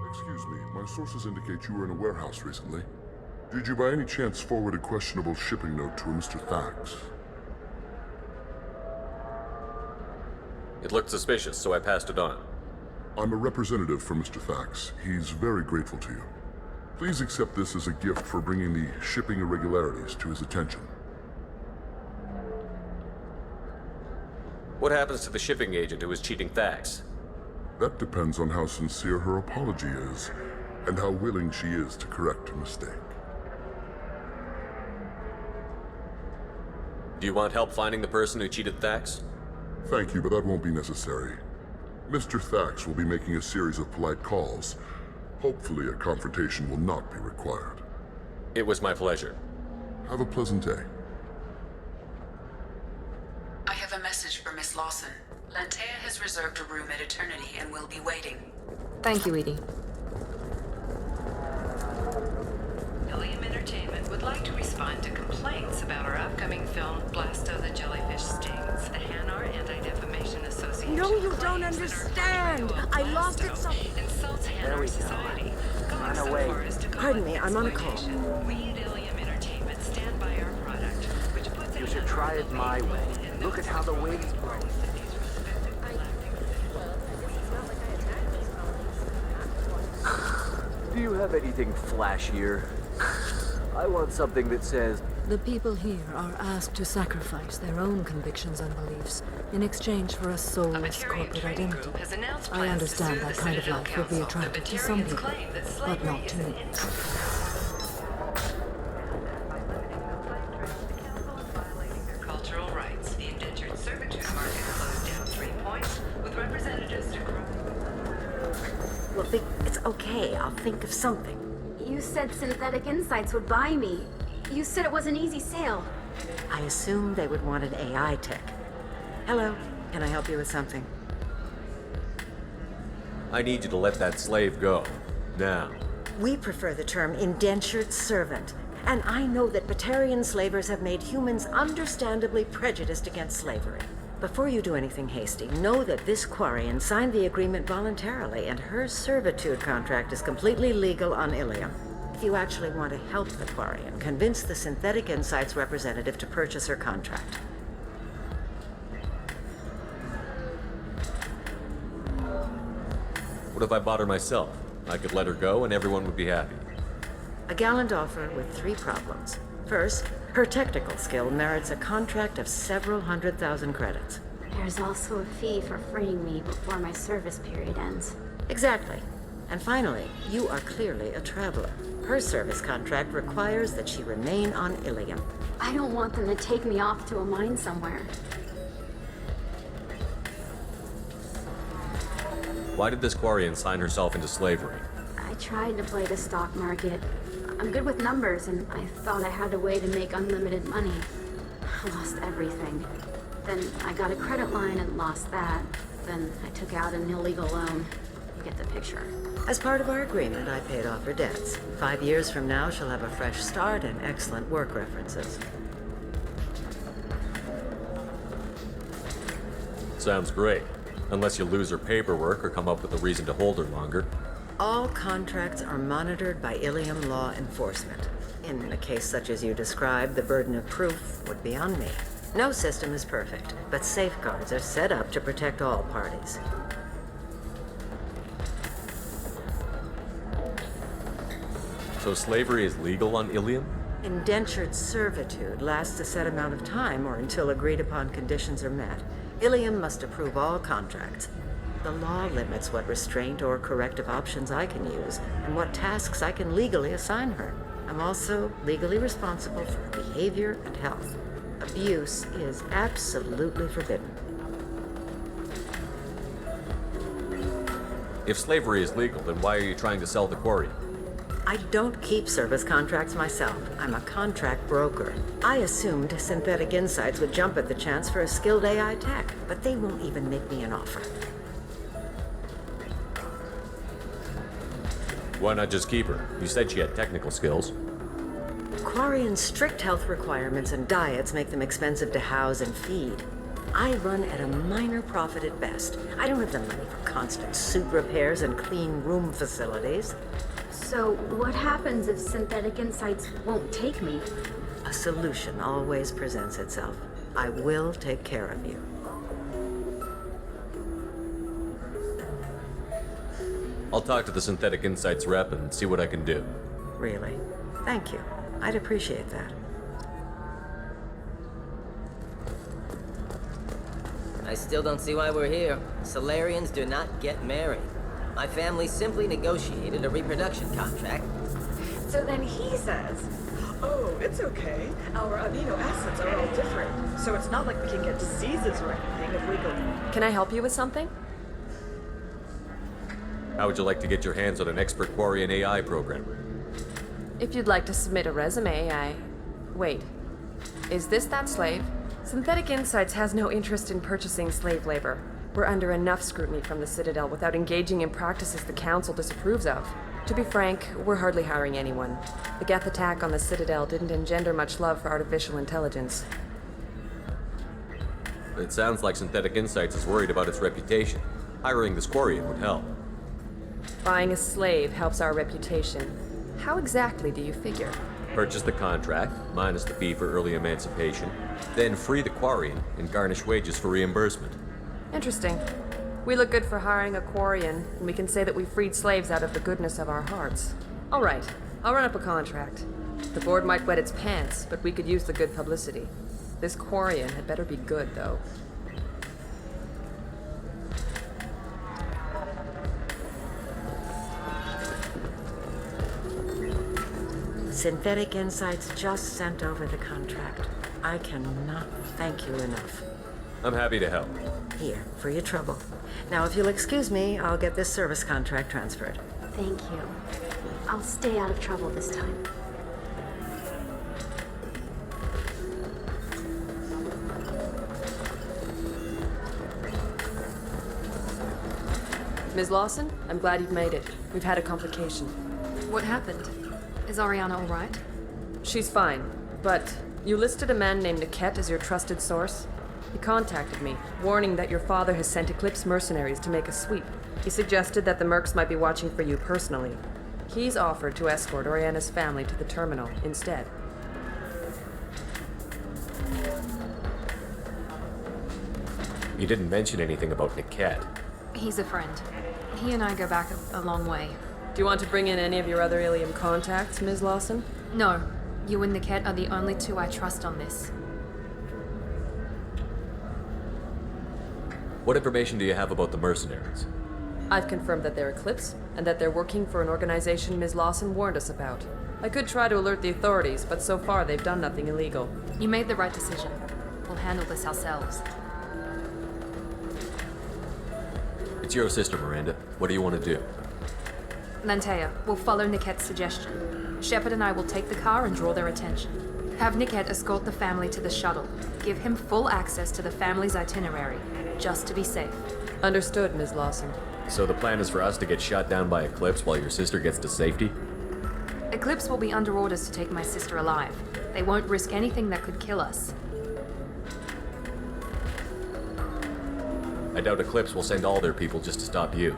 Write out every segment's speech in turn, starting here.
Excuse me, my sources indicate you were in a warehouse recently. Did you by any chance forward a questionable shipping note to a Mr. Thax? It looked suspicious, so I passed it on. I'm a representative for Mr. Thax. He's very grateful to you. Please accept this as a gift for bringing the shipping irregularities to his attention. What happens to the shipping agent who was cheating Thax? That depends on how sincere her apology is, and how willing she is to correct a mistake. Do you want help finding the person who cheated Thax? Thank you, but that won't be necessary. Mr. Thax will be making a series of polite calls. Hopefully a confrontation will not be required. It was my pleasure. Have a pleasant day. I have a message for Miss Lawson. Lantea has reserved a room at Eternity and will be waiting. Thank you, Edie. Ilium Entertainment would like to respond to complaints about our upcoming film, Blasto the Jellyfish Stings. The Hanar Anti-Defamation Association. No, you claims don't that our understand. portrayal of I lost it Blasto so... insults Hanar society. Going so away. far as to call Pardon it me, I'm on a call. exploitation. We at Ilium Entertainment stand by our product, which puts You should try it my way. Look at how the wind's blowing. Do you have anything flashier? I want something that says, The people here are asked to sacrifice their own convictions and beliefs in exchange for a soulless corporate identity. I understand that kind of life would be attractive to some people, but not to me. Cultural rights. The indentured servitude market closed down 3 points, with representatives to grow. Well, it's okay. I'll think of something. You said Synthetic Insights would buy me. You said it was an easy sale. I assumed they would want an AI tech. Hello, can I help you with something? I need you to let that slave go. Now. We prefer the term indentured servant. And I know that Batarian slavers have made humans understandably prejudiced against slavery. Before you do anything hasty, know that this Quarian signed the agreement voluntarily, and her servitude contract is completely legal on Ilium. If you actually want to help the Quarian, convince the Synthetic Insights representative to purchase her contract. What if I bought her myself? I could let her go and everyone would be happy. A gallant offer with 3 problems. First, her technical skill merits a contract of several 100,000 credits. There's also a fee for freeing me before my service period ends. Exactly. And finally, you are clearly a traveler. Her service contract requires that she remain on Ilium. I don't want them to take me off to a mine somewhere. Why did this Quarian sign herself into slavery? I tried to play the stock market. I'm good with numbers, and I thought I had a way to make unlimited money. I lost everything. Then I got a credit line and lost that. Then I took out an illegal loan. You get the picture. As part of our agreement, I paid off her debts. 5 years from now, she'll have a fresh start and excellent work references. Sounds great. Unless you lose her paperwork or come up with a reason to hold her longer. All contracts are monitored by Ilium law enforcement. In a case such as you described, the burden of proof would be on me. No system is perfect, but safeguards are set up to protect all parties. So slavery is legal on Ilium? Indentured servitude lasts a set amount of time or until agreed upon conditions are met. Ilium must approve all contracts. The law limits what restraint or corrective options I can use and what tasks I can legally assign her. I'm also legally responsible for her behavior and health. Abuse is absolutely forbidden. If slavery is legal, then why are you trying to sell the Quarian? I don't keep service contracts myself. I'm a contract broker. I assumed Synthetic Insights would jump at the chance for a skilled AI tech, but they won't even make me an offer. Why not just keep her? You said she had technical skills. Quarian's strict health requirements and diets make them expensive to house and feed. I run at a minor profit at best. I don't have the money for constant suit repairs and clean room facilities. So what happens if Synthetic Insights won't take me? A solution always presents itself. I will take care of you. I'll talk to the Synthetic Insights rep and see what I can do. Really? Thank you. I'd appreciate that. I still don't see why we're here. Solarians do not get married. My family simply negotiated a reproduction contract. So then he says, oh, it's okay. Our amino acids are all different, so it's not like we can get diseases or anything if we go... Can I help you with something? How would you like to get your hands on an expert Quarian AI programmer? If you'd like to submit a resume, Wait. Is this that slave? Synthetic Insights has no interest in purchasing slave labor. We're under enough scrutiny from the Citadel without engaging in practices the Council disapproves of. To be frank, we're hardly hiring anyone. The Geth attack on the Citadel didn't engender much love for artificial intelligence. It sounds like Synthetic Insights is worried about its reputation. Hiring this Quarian would help. Buying a slave helps our reputation. How exactly do you figure? Purchase the contract, minus the fee for early emancipation, then free the Quarian and garnish wages for reimbursement. Interesting. We look good for hiring a Quarian, and we can say that we freed slaves out of the goodness of our hearts. All right, I'll run up a contract. The board might wet its pants, but we could use the good publicity. This Quarian had better be good, though. Synthetic Insights just sent over the contract. I cannot thank you enough. I'm happy to help. Here, for your trouble. Now, if you'll excuse me, I'll get this service contract transferred. Thank you. I'll stay out of trouble this time. Ms. Lawson, I'm glad you've made it. We've had a complication. What happened? Is Ariana all right? She's fine, but you listed a man named Niket as your trusted source. He contacted me, warning that your father has sent Eclipse mercenaries to make a sweep. He suggested that the Mercs might be watching for you personally. He's offered to escort Oriana's family to the terminal instead. You didn't mention anything about Niket. He's a friend. He and I go back a long way. Do you want to bring in any of your other Ilium contacts, Ms. Lawson? No. You and Niket are the only two I trust on this. What information do you have about the mercenaries? I've confirmed that they're Eclipse, and that they're working for an organization Ms. Lawson warned us about. I could try to alert the authorities, but so far they've done nothing illegal. You made the right decision. We'll handle this ourselves. It's your sister, Miranda. What do you want to do? Lantea, we'll follow Nickette's suggestion. Shepard and I will take the car and draw their attention. Have Nickette escort the family to the shuttle. Give him full access to the family's itinerary, just to be safe. Understood, Ms. Lawson. So the plan is for us to get shot down by Eclipse while your sister gets to safety? Eclipse will be under orders to take my sister alive. They won't risk anything that could kill us. I doubt Eclipse will send all their people just to stop you.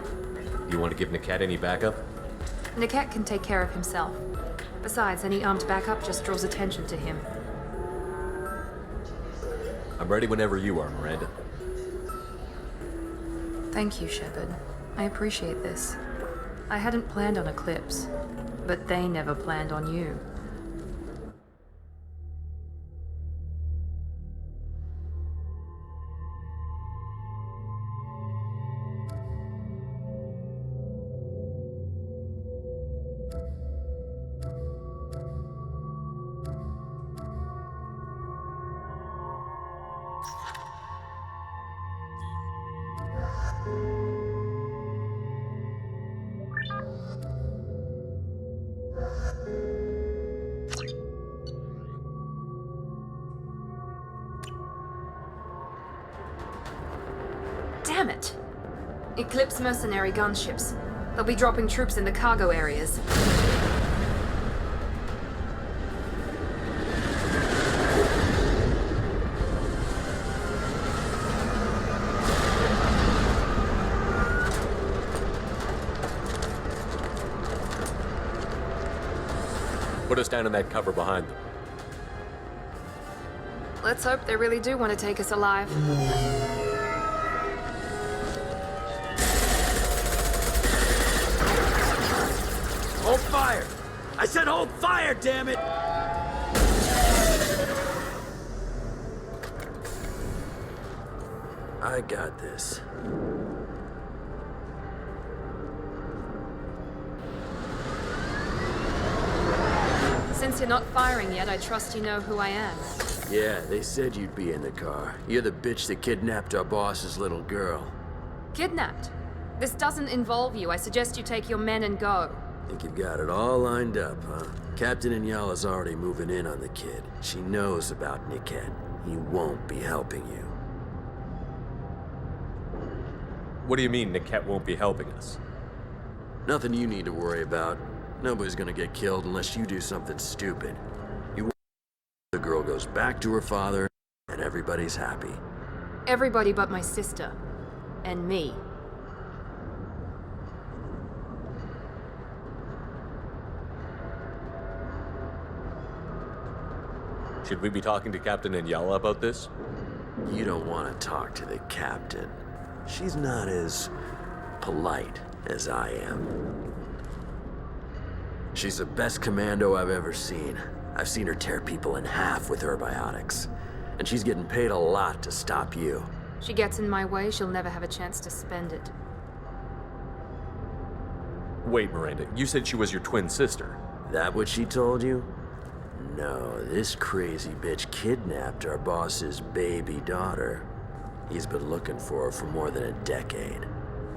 You want to give Nickette any backup? Nickette can take care of himself. Besides, any armed backup just draws attention to him. I'm ready whenever you are, Miranda. Thank you, Shepard. I appreciate this. I hadn't planned on Eclipse, but they never planned on you. Damn it! Eclipse mercenary gunships. They'll be dropping troops in the cargo areas. Put us down in that cover behind them. Let's hope they really do want to take us alive. Hold fire! I said hold fire, damn it! I got this. Since you're not firing yet, I trust you know who I am. Yeah, they said you'd be in the car. You're the bitch that kidnapped our boss's little girl. Kidnapped? This doesn't involve you. I suggest you take your men and go. Think you've got it all lined up, huh? Captain Inyala's already moving in on the kid. She knows about Nickette. He won't be helping you. What do you mean Nickette won't be helping us? Nothing you need to worry about. Nobody's gonna get killed unless you do something stupid. The girl goes back to her father, and everybody's happy. Everybody but my sister. And me. Should we be talking to Captain Inyala about this? You don't want to talk to the captain. She's not as polite as I am. She's the best commando I've ever seen. I've seen her tear people in half with her biotics. And she's getting paid a lot to stop you. She gets in my way, she'll never have a chance to spend it. Wait, Miranda, you said she was your twin sister. That what she told you? No, this crazy bitch kidnapped our boss's baby daughter. He's been looking for her for more than a decade.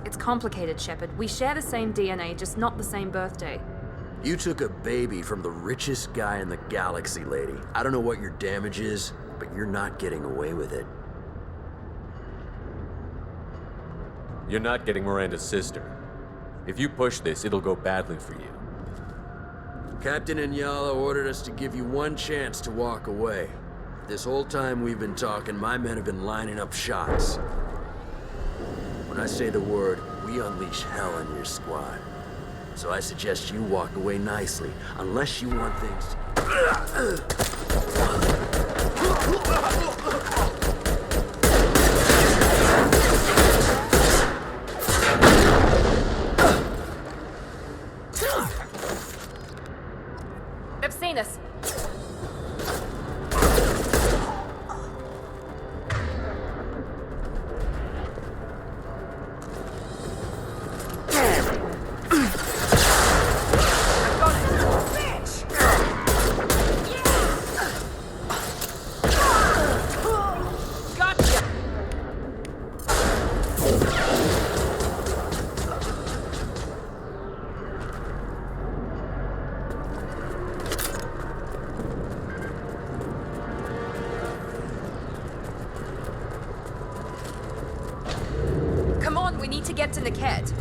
It's complicated, Shepard. We share the same DNA, just not the same birthday. You took a baby from the richest guy in the galaxy, lady. I don't know what your damage is, but you're not getting away with it. You're not getting Miranda's sister. If you push this, it'll go badly for you. Captain Inyala ordered us to give you one chance to walk away. This whole time we've been talking, my men have been lining up shots. When I say the word, we unleash hell on your squad. So I suggest you walk away nicely, unless you want things to... They've seen us. need to get to Niket.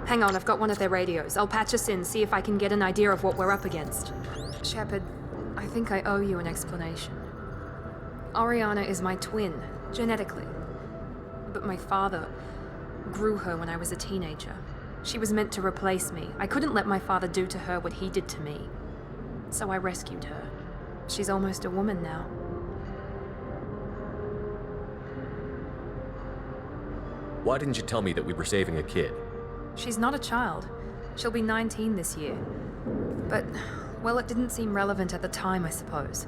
Hang on, I've got one of their radios. I'll patch us in, see if I can get an idea of what we're up against. Shepard, I think I owe you an explanation. Oriana is my twin, genetically. But my father grew her when I was a teenager. She was meant to replace me. I couldn't let my father do to her what he did to me. So I rescued her. She's almost a woman now. Why didn't you tell me that we were saving a kid? She's not a child. She'll be 19 this year. But, well, it didn't seem relevant at the time, I suppose.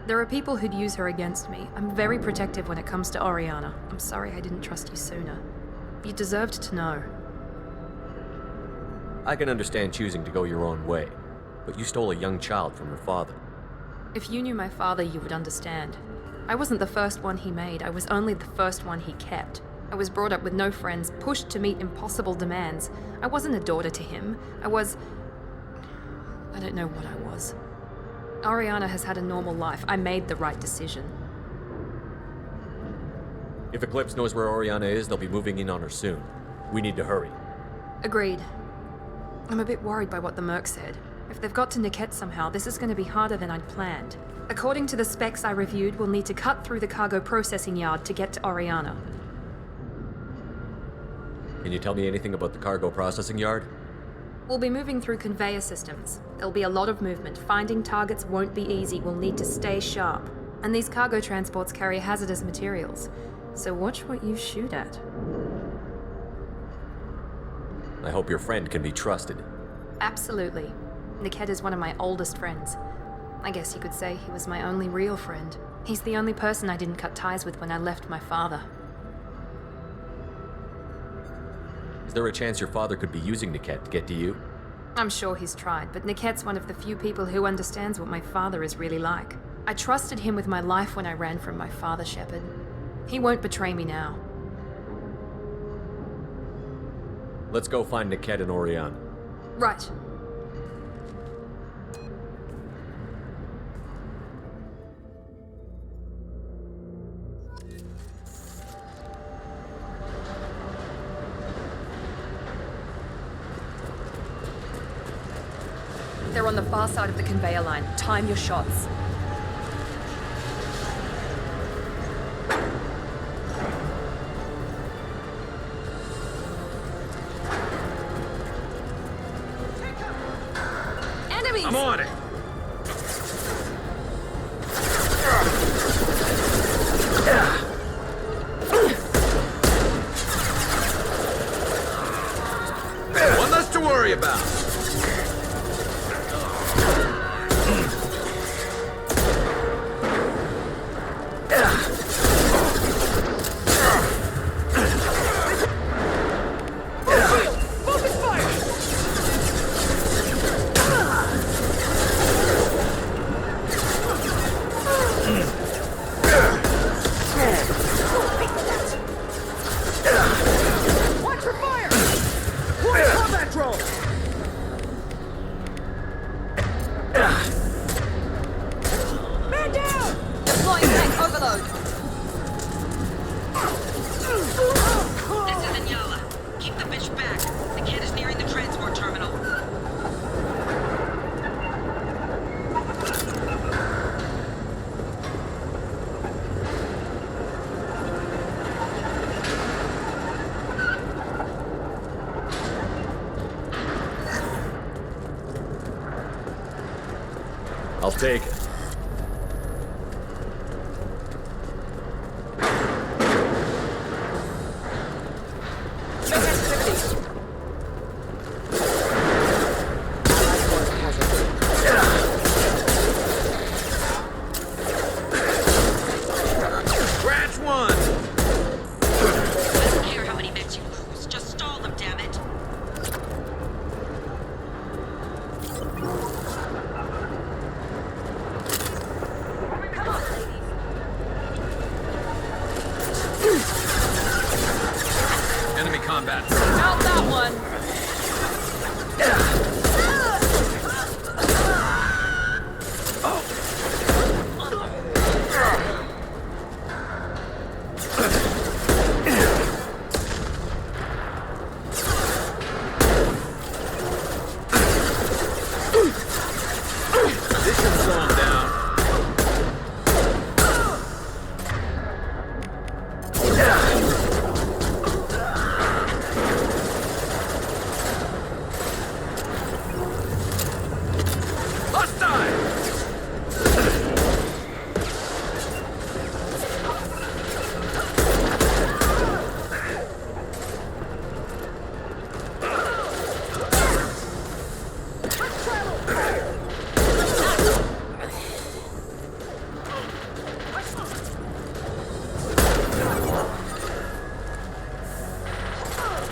There are people who'd use her against me. I'm very protective when it comes to Oriana. I'm sorry I didn't trust you sooner. You deserved to know. I can understand choosing to go your own way, but you stole a young child from her father. If you knew my father, you would understand. I wasn't the first one he made. I was only the first one he kept. I was brought up with no friends, pushed to meet impossible demands. I wasn't a daughter to him. I don't know what I was. Oriana has had a normal life. I made the right decision. If Eclipse knows where Oriana is, they'll be moving in on her soon. We need to hurry. Agreed. I'm a bit worried by what the Merc said. If they've got to Niket somehow, this is going to be harder than I'd planned. According to the specs I reviewed, we'll need to cut through the cargo processing yard to get to Oriana. Can you tell me anything about the cargo processing yard? We'll be moving through conveyor systems. There'll be a lot of movement. Finding targets won't be easy. We'll need to stay sharp. And these cargo transports carry hazardous materials. So watch what you shoot at. I hope your friend can be trusted. Absolutely. Niket is one of my oldest friends. I guess you could say he was my only real friend. He's the only person I didn't cut ties with when I left my father. Is there a chance your father could be using Niket to get to you? I'm sure he's tried, but Niket's one of the few people who understands what my father is really like. I trusted him with my life when I ran from my father, Shepard. He won't betray me now. Let's go find Niket and Oriana. Right. They're on the far side of the conveyor line. Time your shots. Enemies! I'm on it! One less to worry about. I'll take it. Scratch one!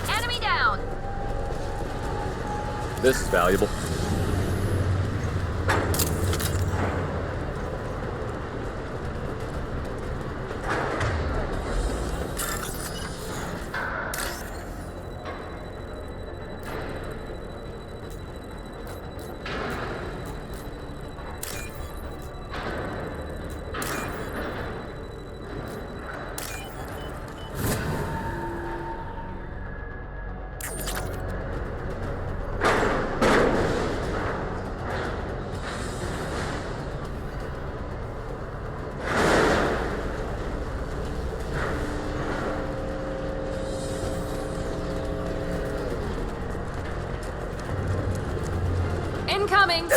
Enemy down! This is valuable. Incoming!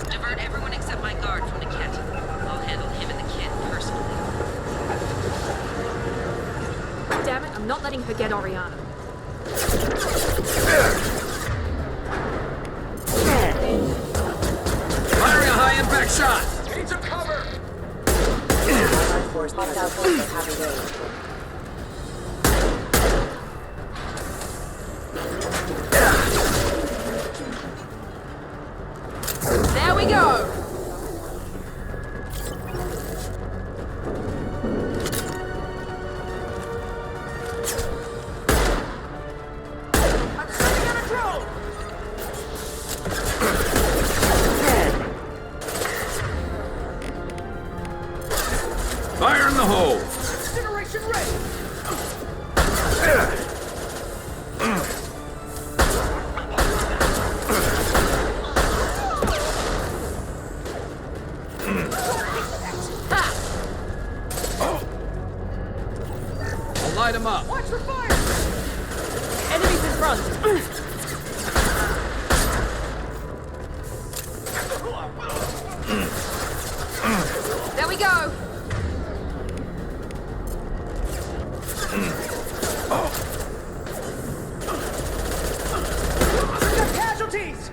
Divert everyone except my guard from the kit. I'll handle him and the kid personally. Damn it, I'm not letting her get Oriana. Firing a high-impact shot! Need some cover! There we go! I'm sending in a drone! Fire in the hole! Incineration ready! I'll light him up. Watch for fire! Enemies in front! There we go! We got casualties!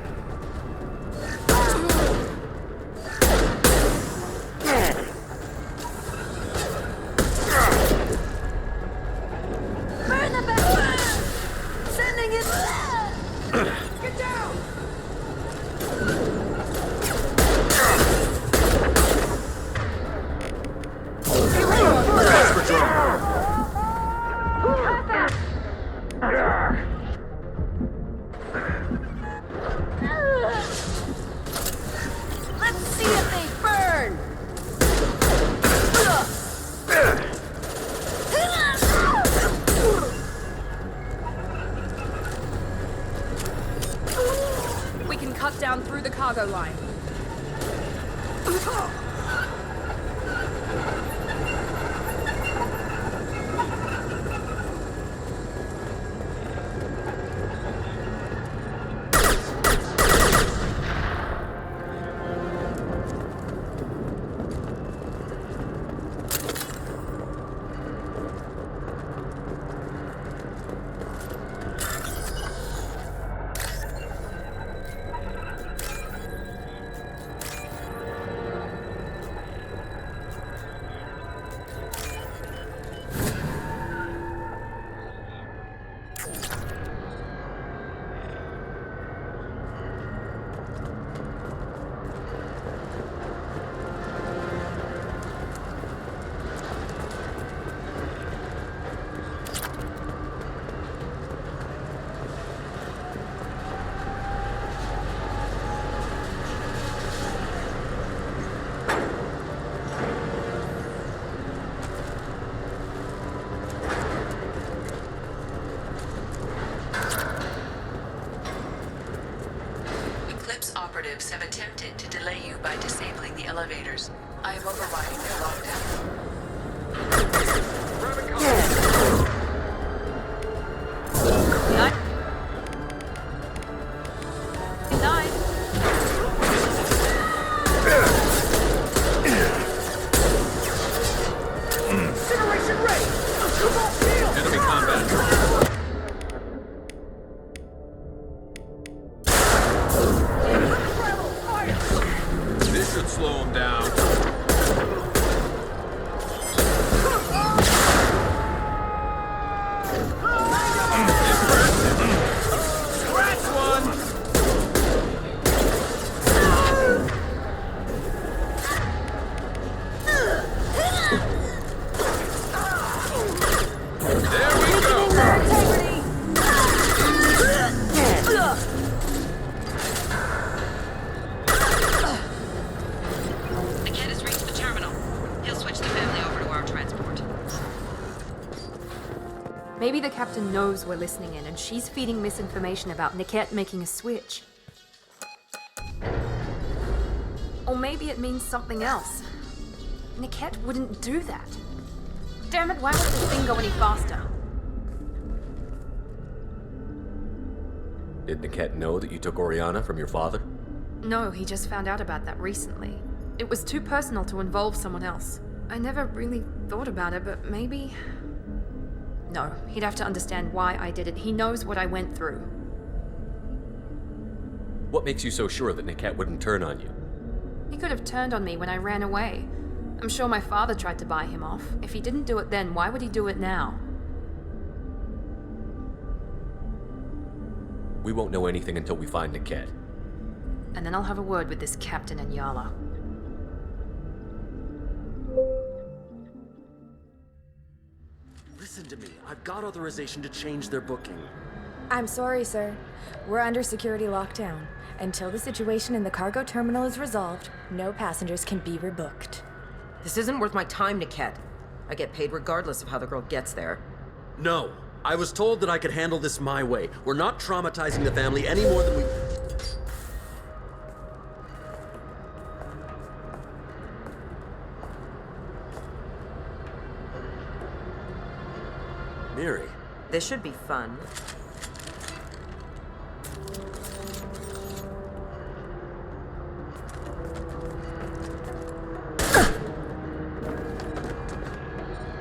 Burn the vessel! Sending it! Get down! Let's see if they burn! We can cut down through the cargo line. Operatives have attempted to delay you by disabling the elevators. I am overriding their lockdown. Maybe the captain knows we're listening in and she's feeding misinformation about Niket making a switch. Or maybe it means something else. Niket wouldn't do that. Damn it, why won't this thing go any faster? Did Niket know that you took Oriana from your father? No, he just found out about that recently. It was too personal to involve someone else. I never really thought about it, but maybe... No, he'd have to understand why I did it. He knows what I went through. What makes you so sure that Niket wouldn't turn on you? He could have turned on me when I ran away. I'm sure my father tried to buy him off. If he didn't do it then, why would he do it now? We won't know anything until we find Niket. And then I'll have a word with this captain and Yala. Listen to me. I've got authorization to change their booking. I'm sorry, sir. We're under security lockdown. Until the situation in the cargo terminal is resolved, no passengers can be rebooked. This isn't worth my time, Niket. I get paid regardless of how the girl gets there. No. I was told that I could handle this my way. We're not traumatizing the family any more than we... Miri. This should be fun.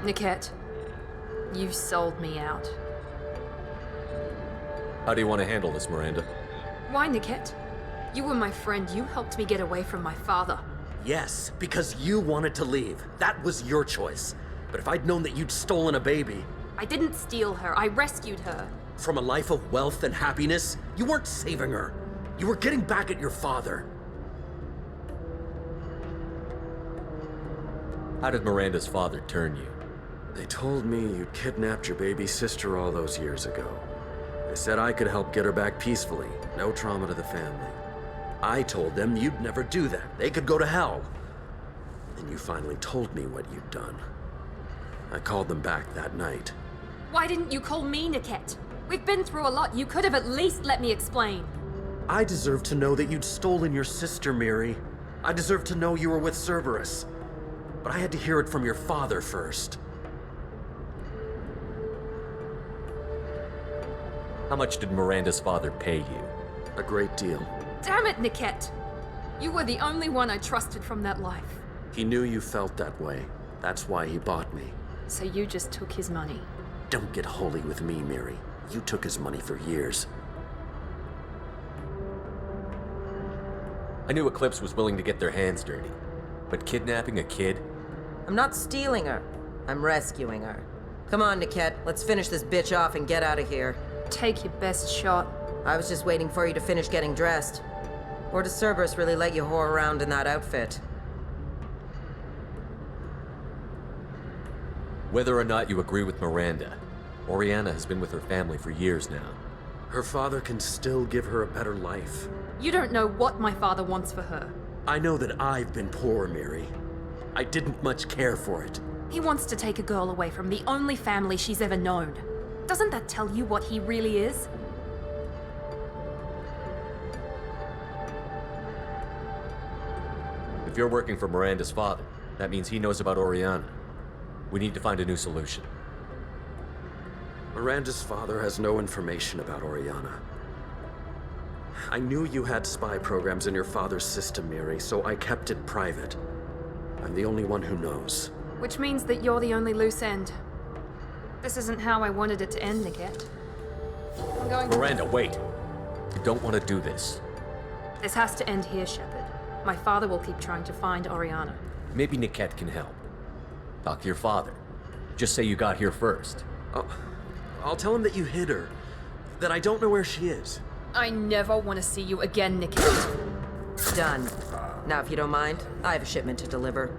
Niket, you sold me out. How do you want to handle this, Miranda? Why, Niket? You were my friend. You helped me get away from my father. Yes, because you wanted to leave. That was your choice. But if I'd known that you'd stolen a baby... I didn't steal her. I rescued her. From a life of wealth and happiness, you weren't saving her. You were getting back at your father. How did Miranda's father turn you? They told me you'd kidnapped your baby sister all those years ago. They said I could help get her back peacefully. No trauma to the family. I told them you'd never do that. They could go to hell. And you finally told me what you'd done. I called them back that night. Why didn't you call me, Niket? We've been through a lot. You could have at least let me explain. I deserve to know that you'd stolen your sister, Miri. I deserve to know you were with Cerberus. But I had to hear it from your father first. How much did Miranda's father pay you? A great deal. Damn it, Niket! You were the only one I trusted from that life. He knew you felt that way. That's why he bought me. So you just took his money? Don't get holy with me, Miri. You took his money for years. I knew Eclipse was willing to get their hands dirty. But kidnapping a kid? I'm not stealing her. I'm rescuing her. Come on, Niket. Let's finish this bitch off and get out of here. Take your best shot. I was just waiting for you to finish getting dressed. Or does Cerberus really let you whore around in that outfit? Whether or not you agree with Miranda, Oriana has been with her family for years now. Her father can still give her a better life. You don't know what my father wants for her. I know that I've been poor, Miri. I didn't much care for it. He wants to take a girl away from the only family she's ever known. Doesn't that tell you what he really is? If you're working for Miranda's father, that means he knows about Oriana. We need to find a new solution. Miranda's father has no information about Oriana. I knew you had spy programs in your father's system, Miri, so I kept it private. I'm the only one who knows. Which means that you're the only loose end. This isn't how I wanted it to end, Niket. I'm going... Miranda, wait! You don't want to do this. This has to end here, Shepard. My father will keep trying to find Oriana. Maybe Niket can help. Talk to your father. Just say you got here first. I'll tell him that you hid her. That I don't know where she is. I never want to see you again, Niket. Done. Now, if you don't mind, I have a shipment to deliver.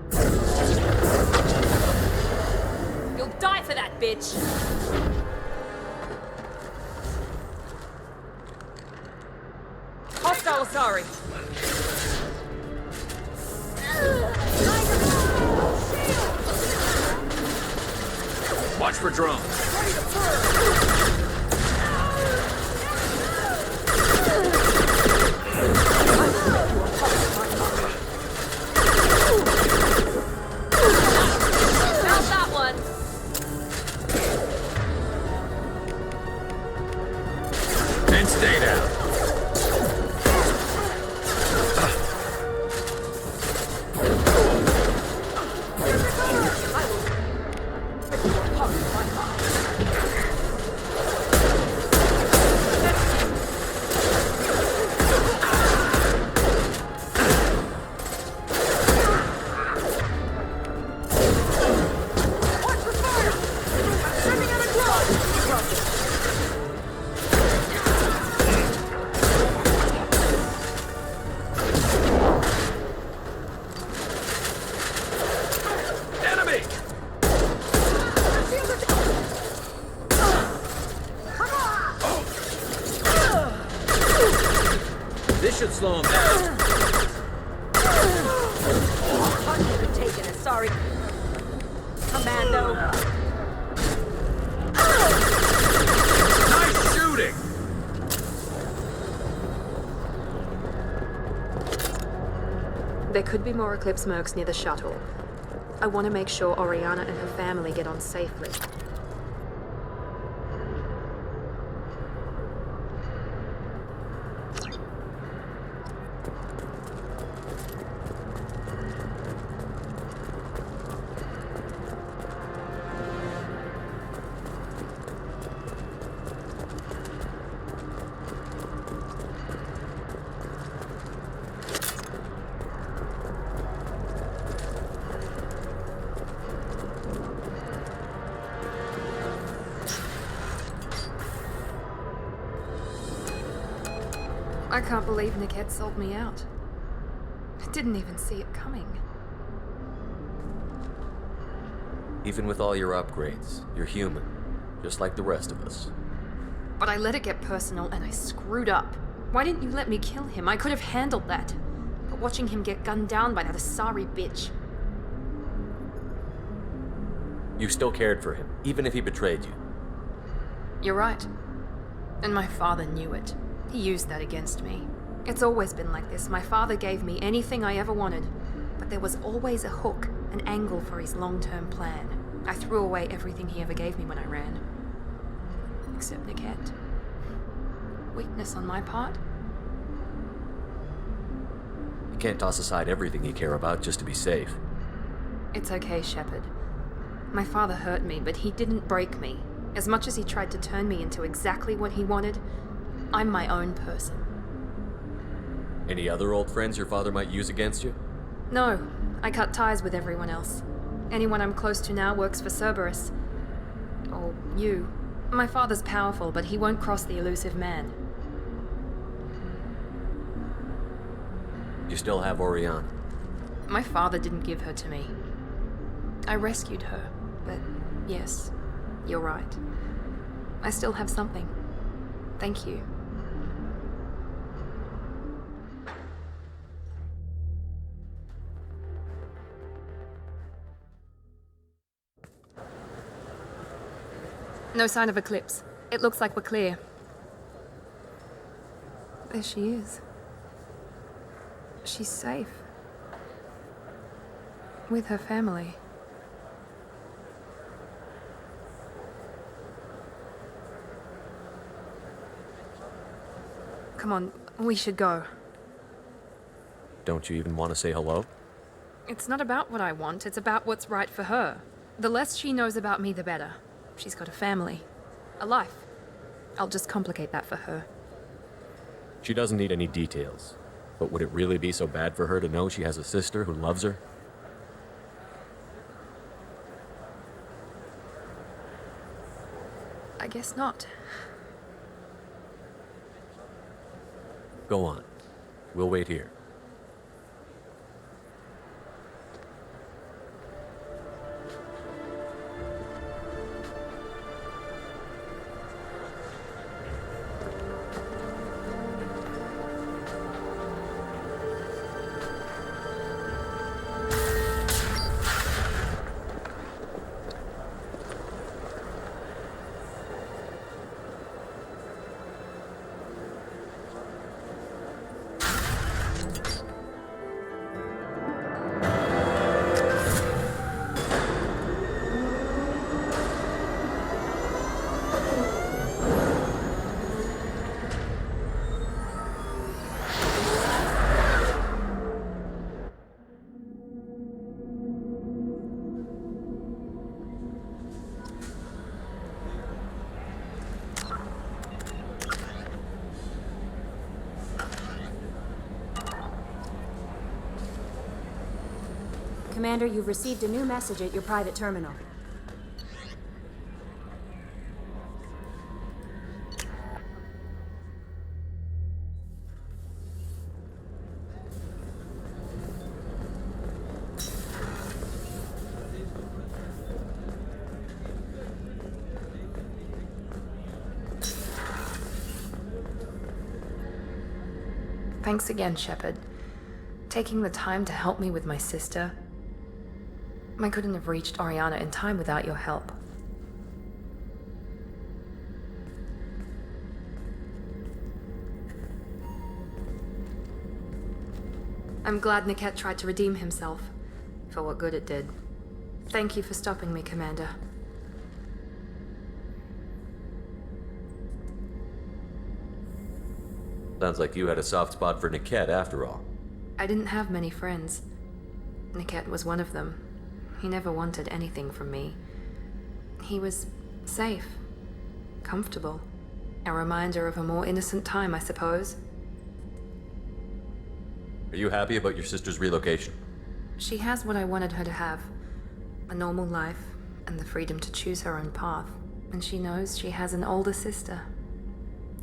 You'll die for that, bitch! Hostile Asari! Watch for drones. Ready to burn! Found that one. And stay down. This should slow him down. Punch you've taken it, sorry. Commando. Nice shooting! There could be more Eclipse mercs near the shuttle. I want to make sure Oriana and her family get on safely. I can't believe Niket sold me out. I didn't even see it coming. Even with all your upgrades, you're human, just like the rest of us. But I let it get personal and I screwed up. Why didn't you let me kill him? I could have handled that. But watching him get gunned down by that Asari bitch. You still cared for him, even if he betrayed you. You're right. And my father knew it. He used that against me. It's always been like this. My father gave me anything I ever wanted, but there was always a hook, an angle for his long-term plan. I threw away everything he ever gave me when I ran. Except Niket. Weakness on my part? You can't toss aside everything you care about just to be safe. It's okay, Shepard. My father hurt me, but he didn't break me. As much as he tried to turn me into exactly what he wanted, I'm my own person. Any other old friends your father might use against you? No, I cut ties with everyone else. Anyone I'm close to now works for Cerberus. Or you. My father's powerful, but he won't cross the elusive man. You still have Oriana. My father didn't give her to me. I rescued her, but yes, you're right. I still have something. Thank you. No sign of Eclipse. It looks like we're clear. There she is. She's safe. With her family. Come on, we should go. Don't you even want to say hello? It's not about what I want, it's about what's right for her. The less she knows about me, the better. She's got a family. A life. I'll just complicate that for her. She doesn't need any details. But would it really be so bad for her to know she has a sister who loves her? I guess not. Go on. We'll wait here. Commander, you've received a new message at your private terminal. Thanks again, Shepard. Taking the time to help me with my sister. I couldn't have reached Oriana in time without your help. I'm glad Niket tried to redeem himself, for what good it did. Thank you for stopping me, Commander. Sounds like you had a soft spot for Niket after all. I didn't have many friends. Niket was one of them. He never wanted anything from me. He was safe, comfortable. A reminder of a more innocent time, I suppose. Are you happy about your sister's relocation? She has what I wanted her to have. A normal life, and the freedom to choose her own path. And she knows she has an older sister.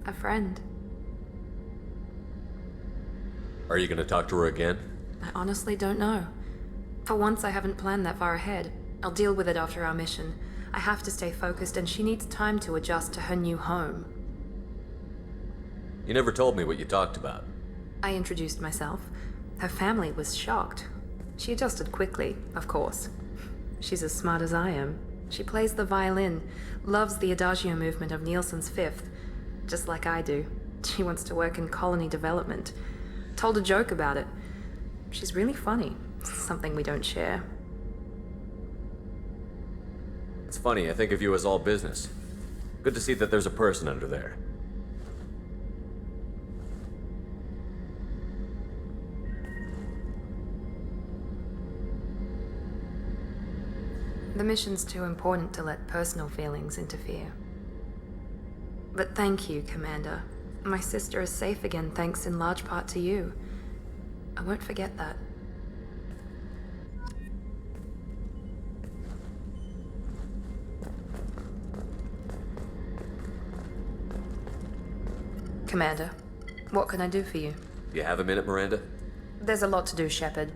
A friend. Are you gonna talk to her again? I honestly don't know. For once, I haven't planned that far ahead. I'll deal with it after our mission. I have to stay focused, and she needs time to adjust to her new home. You never told me what you talked about. I introduced myself. Her family was shocked. She adjusted quickly, of course. She's as smart as I am. She plays the violin, loves the adagio movement of Nielsen's Fifth, just like I do. She wants to work in colony development. Told a joke about it. She's really funny. Something we don't share. It's funny, I think of you as all business. Good to see that there's a person under there. The mission's too important to let personal feelings interfere. But thank you, Commander. My sister is safe again thanks in large part to you. I won't forget that. Commander, what can I do for you? You have a minute, Miranda? There's a lot to do, Shepard.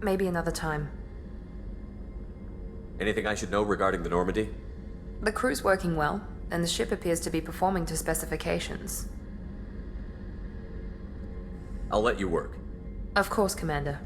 Maybe another time. Anything I should know regarding the Normandy? The crew's working well, and the ship appears to be performing to specifications. I'll let you work. Of course, Commander.